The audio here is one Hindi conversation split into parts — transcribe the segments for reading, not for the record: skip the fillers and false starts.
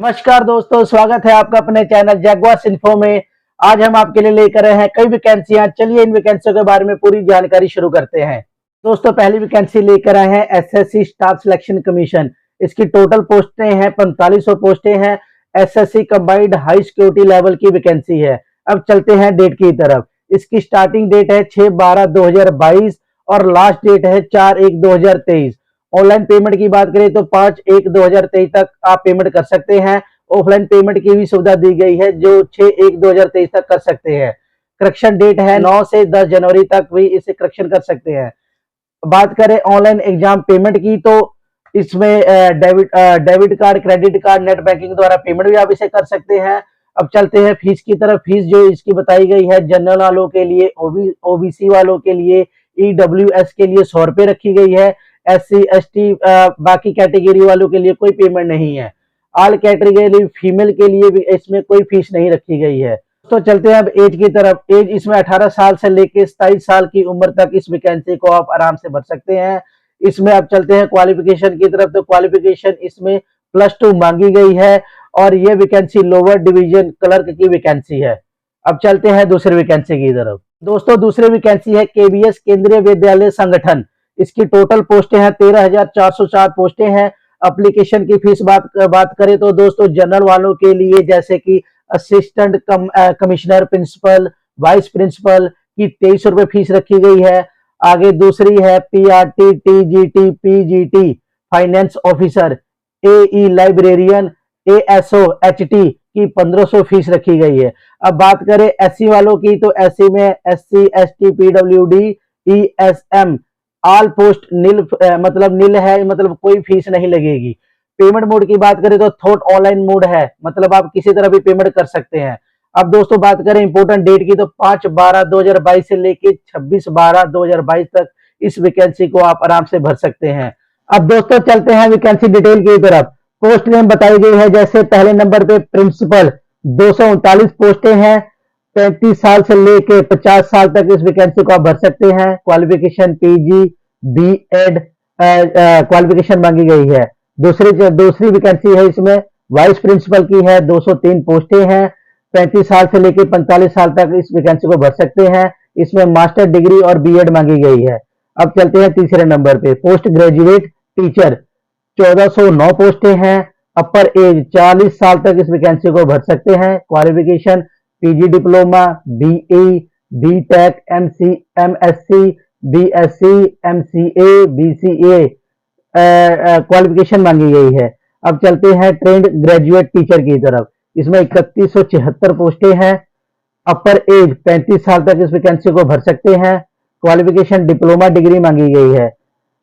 नमस्कार दोस्तों, स्वागत है आपका अपने चैनल जगवास इन्फो में। आज हम आपके लिए लेकर आए हैं कई वैकेंसियां। चलिए इन वैकेंसियों के बारे में पूरी जानकारी शुरू करते हैं। दोस्तों, पहली वैकेंसी लेकर आए हैं एसएससी स्टाफ सिलेक्शन कमीशन। इसकी टोटल पोस्टें हैं 4500 पोस्टें हैं। SSC combined high security level की वैकेंसी है। अब चलते हैं डेट की तरफ। इसकी स्टार्टिंग डेट है 6/12/2022 और लास्ट डेट है 4/1/2023। ऑनलाइन पेमेंट की बात करें तो 5/1/2023 तक आप पेमेंट कर सकते हैं। ऑफलाइन पेमेंट की भी सुविधा दी गई है जो 6/1/2023 तक कर सकते हैं। करेक्शन डेट है 9 से 10 जनवरी तक भी इसे करेक्शन कर सकते हैं। बात करें ऑनलाइन एग्जाम पेमेंट की तो इसमें debit card, credit card, net banking द्वारा पेमेंट भी आप इसे कर सकते हैं। अब चलते हैं फीस की तरफ। फीस जो इसकी बताई गई है जनरल वालों के लिए, ओबीसी वालों के लिए, ईडब्ल्यूएस के लिए 100 रुपए रखी गई है। SC ST बाकी कैटेगरी वालों के लिए कोई पेमेंट नहीं है। ऑल कैटेगरी फीमेल के लिए भी इसमें कोई फीस नहीं रखी गई है। तो चलते हैं अब एज की तरफ। एज इसमें 18 साल से लेकर 27 साल की उम्र तक इस वैकेंसी को आप आराम से भर सकते हैं। इसमें अब चलते हैं क्वालिफिकेशन की तरफ। तो क्वालिफिकेशन इसमें +2 मांगी गई है और ये वैकेंसी लोअर डिवीजन क्लर्क की वैकेंसी है। अब चलते हैं दूसरी वैकेंसी की तरफ। दोस्तों, दूसरी वैकेंसी है केवीएस केंद्रीय विद्यालय संगठन। इसकी टोटल पोस्टें हैं 13,404 पोस्टें हैं। एप्लीकेशन की फीस बात करें तो दोस्तों जनरल वालों के लिए जैसे कि assistant commissioner, principal, vice principal की 2300 रुपए फीस रखी गई है। आगे दूसरी है PRT, TGT, PGT, finance officer, AE librarian, ASO, HT की 1500 फीस रखी गई है। अब बात करें SC वालों की तो SC में SC, ST, PWD, ESM all post nil, मतलब नील है, मतलब कोई फीस नहीं लगेगी। पेमेंट मोड की बात करें तो थोट ऑनलाइन मोड है, मतलब आप किसी तरह भी पेमेंट कर सकते हैं। अब दोस्तों बात करें इंपोर्टेंट डेट की तो 5/12/2022 से लेके 26/12/2022 तक इस वैकेंसी को आप आराम से भर सकते हैं। अब दोस्तों चलते हैं वैकेंसी डिटेल की तरफ। पोस्ट नेम बताई गई है जैसे पहले नंबर पे प्रिंसिपल 239 पोस्टें हैं। 35 साल से लेके 50 साल तक इस वैकेंसी को आप भर सकते हैं। क्वालिफिकेशन PG B.Ed क्वालिफिकेशन मांगी गई है। दूसरी वैकेंसी है इसमें वाइस प्रिंसिपल की है। 203 पोस्टें हैं। 35 साल से लेकर 45 साल तक इस वैकेंसी को भर सकते हैं। इसमें मास्टर डिग्री और B.Ed मांगी गई है। अब चलते हैं तीसरे नंबर पे। पोस्ट ग्रेजुएट टीचर 1409 पोस्टें हैं। अपर एज 40 साल तक इस वैकेंसी को भर सकते हैं। Qualification PG diploma, BE, BTech, MSc, BSc, MCA, BCA qualification मांगी गई है। अब चलते हैं ट्रेंड ग्रेजुएट टीचर की तरफ। इसमें 3176 पोस्टें हैं। अपर एज 35 साल तक इस वैकेंसी को भर सकते हैं। क्वालिफिकेशन डिप्लोमा डिग्री मांगी गई है।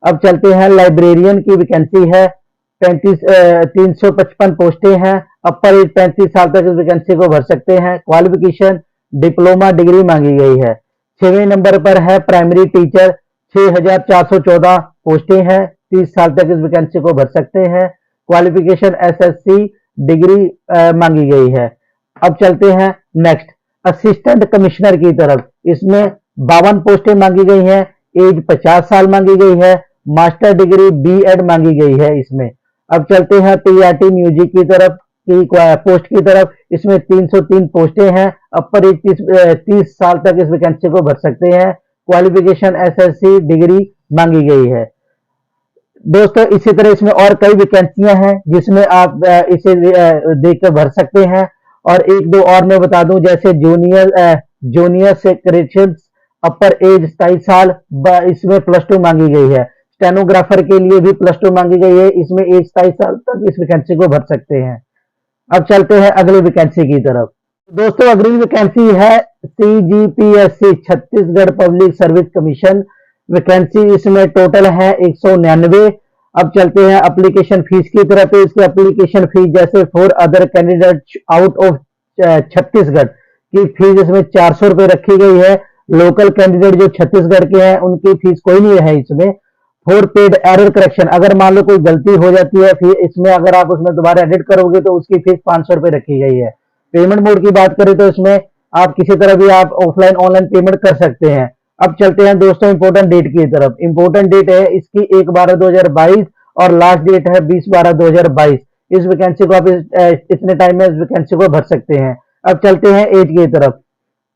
अब चलते हैं लाइब्रेरियन की वैकेंसी है। 355 पोस्टें हैं। अपर एज 35 साल तक इस वैकेंसी को भर सकते हैं। क्वालिफिकेशन डिप्लोमा डिग्री मांगी गई है। 6वें नंबर पर है प्राइमरी टीचर। 6414 पोस्टें हैं। 30 साल तक इस वैकेंसी को भर सकते हैं। क्वालिफिकेशन SSC डिग्री मांगी गई है। अब चलते हैं नेक्स्ट असिस्टेंट कमिश्नर की तरफ। इसमें 52 पोस्टें मांगी गई हैं। एज 50 साल मांगी गई है। मास्टर डिग्री B.Ed मांगी गई है इसमें। अब चलते हैं PRT म्यूजिक की तरफ की पोस्ट की तरफ। इसमें 303 पोस्टें हैं। अपर एज 30 साल तक इस वैकेंसी को भर सकते हैं। क्वालिफिकेशन SSC डिग्री मांगी गई है। दोस्तों इसी तरह इसमें और कई वैकेंसियां हैं जिसमें आप इसे देखकर भर सकते हैं। और एक दो और मैं बता दूं जैसे जूनियर सेक्रेटरी अपर एज 27 साल, इसमें +2 मांगी गई है। स्टेनोग्राफर के लिए भी +2 मांगी गई है। इसमें एज 27 साल तक इस वैकेंसी को भर सकते हैं। अब चलते हैं अगली वैकेंसी की तरफ। दोस्तों अगली वैकेंसी है CGPSC Chhattisgarh public service commission vacancy. इसमें टोटल है 199। अब चलते हैं एप्लीकेशन फीस की तरफ। इसकी एप्लीकेशन फीस जैसे for other candidate out of Chhattisgarh की फीस इसमें 400 रुपए रखी गई है। लोकल कैंडिडेट जो छत्तीसगढ़ के हैं उनकी फीस कोई नहीं है इसमें। फॉर पेड एरर करेक्शन, अगर मान लो कोई गलती हो जाती है फिर इसमें अगर आप उसमें दोबारा एडिट करोगे तो उसकी फीस 500 रुपए रखी गई है। पेमेंट मोड की बात करें तो इसमें आप किसी तरह भी आप ऑफलाइन ऑनलाइन पेमेंट कर सकते हैं। अब चलते हैं दोस्तों इंपोर्टेंट डेट की तरफ। इंपोर्टेंट डेट है इसकी 1/12/2022 और लास्ट डेट है 20/12/2022। इस वैकेंसी को आप इतने टाइम में इस वैकेंसी को भर सकते हैं। अब चलते हैं एज की तरफ।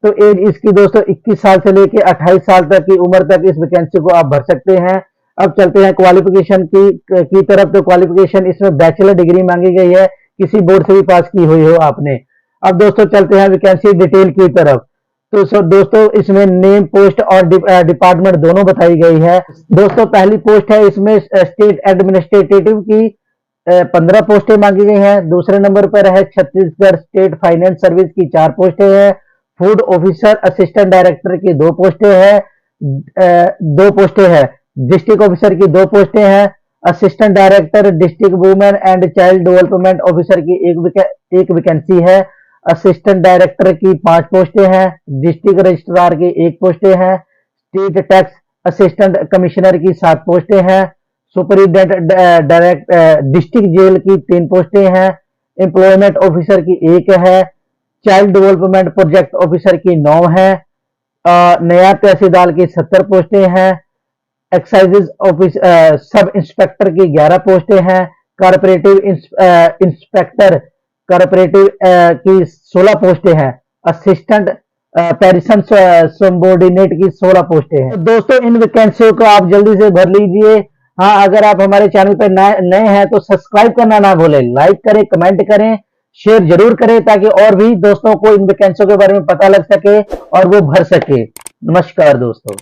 तो एज इसकी दोस्तों 21 साल से लेके 28 साल तक की उम्र तक इस वैकेंसी को आप भर सकते हैं। अब चलते हैं क्वालिफिकेशन की तरफ। तो क्वालिफिकेशन इसमें बैचलर डिग्री मांगी गई है, किसी बोर्ड से भी पास की हुई हो आपने। अब दोस्तों चलते हैं वैकेंसी डिटेल की तरफ। तो दोस्तों इसमें नेम, पोस्ट और डिपार्टमेंट दोनों बताई गई है। दोस्तों पहली पोस्ट है इसमें स्टेट एडमिनिस्ट्रेटिव की 15 पोस्टें मांगी गई हैं। दूसरे नंबर पर है छत्तीसगढ़ स्टेट फाइनेंस सर्विस की 4 पोस्टें हैं। फूड ऑफिसर असिस्टेंट डायरेक्टर की 2 पोस्टें हैं। 2 पोस्टें हैं। डिस्ट्रिक्ट ऑफिसर की 2 पोस्टें हैं। Assistant director district women and child development officer की एक वैकेंसी है। असिस्टेंट डायरेक्टर की 5 पोस्टें हैं। डिस्ट्रिक्ट रजिस्ट्रार की 1 पोस्टें हैं। स्टेट टैक्स असिस्टेंट कमिश्नर की 7 पोस्टें हैं। सुपरिटेंडेंट डायरेक्ट डिस्ट्रिक्ट जेल की 3 पोस्टें हैं। एम्प्लॉयमेंट ऑफिसर की 1 है। चाइल्ड डेवलपमेंट प्रोजेक्ट ऑफिसर की 9 है। नायब तहसीलदार की 70 पोस्टें हैं। एक्साइज ऑफिस सब इंस्पेक्टर की 11 पोस्टें हैं। कॉर्पोरेटिव इंस्पेक्टर कॉर्पोरेटिव की 16 पोस्टें हैं। असिस्टेंट पेरिसन सबॉर्डिनेट की 16 पोस्टें हैं। तो दोस्तों इन वैकेंसियों को आप जल्दी से भर लीजिए। हाँ, अगर आप हमारे चैनल पर नए हैं तो सब्सक्राइब करना ना भूलें, लाइक करें, कमेंट करें, शेयर जरूर करें ताकि और भी दोस्तों को इन वैकेंसियों के बारे में पता लग सके और वो भर सके। नमस्कार दोस्तों।